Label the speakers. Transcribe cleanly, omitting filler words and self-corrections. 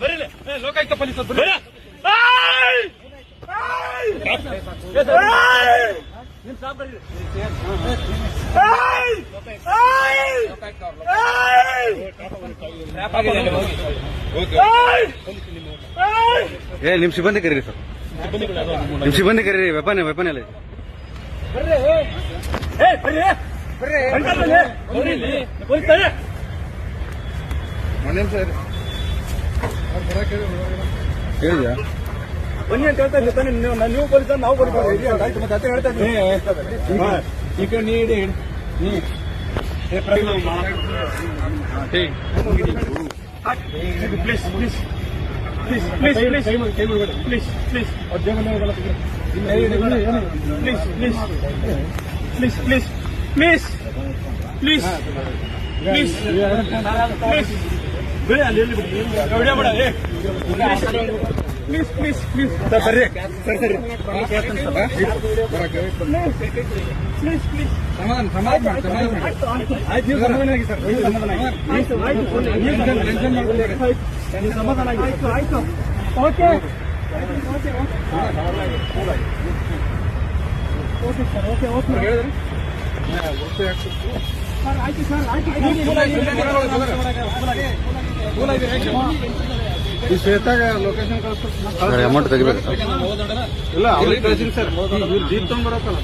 Speaker 1: ಬರೀ ಲೋಕಾಯುಕ್ತ ಪೊಲೀಸ್ ನಿಮ್ ಸಾಬ್
Speaker 2: ನಿಮ್ ಸಿಬ್ಬಂದಿ ಕರೀರಿ ಸರ್, ನಿಮ್ ಸಿಬ್ಬಂದಿ ಕರೀರಿ. ವೆಪನ್ ಎಲ್ಲ ಹೇಳಿದ್ಯಾ?
Speaker 1: ಬನ್ನಿ ಅಂತ ಹೇಳ್ತಾ ಇದ್ದಾನೆ. ನೀವು ಪೊಲೀಸ್ ನಾವು ಪೊಲೀಸ್ ಮತ್ತೆ ಅತ್ತೆ ಹೇಳ್ತಾ ಇದ್ದೀನಿ. ಈ ಕಡೆ ನೀಡಿ please please please please please please please please please please please please please ಬಿಡಿ ಅಲ್ಲಿ ವಿಡಿಯೋ ಮಾಡ. ಪ್ಲೀಸ್ ಪ್ಲೀಸ್ ಪ್ಲೀಸ್ ಸರ್ ಬರ್ರಿ ಸರ್ ಸರಿ ಪ್ಲೀಸ್ ಪ್ಲೀಸ್ ಸಮಾಧಾನ ಆಯ್ತು. ನೀವು ಸಮಾಧಾನ ಆಗಿ ಸರ್, ಸಮಾಧಾನ ಆಗಿ ಆಯ್ತು ಆಯ್ತು okay okay sir okay okay ಹೇಳಿದ್ರಿ ಸರ್. ಆಯ್ತು ಸರ್ ಆಯ್ತು. ಈ ಶ್ವೇತಾಗ ಲೊಕೇಶನ್ ಕಳಿಸ್ತಾರೆ.
Speaker 2: ಅಮೌಂಟ್ ತೆಗಿಬೇಕು
Speaker 1: ಇಲ್ಲ ಅವ್ರಿಗೆ ಕಳಿಸಿರಿ ಸರ್. ಇವ್ರು ಜೀಪ್ ತಗೊಂಡ್ಬರತ್ತಲ್ಲ.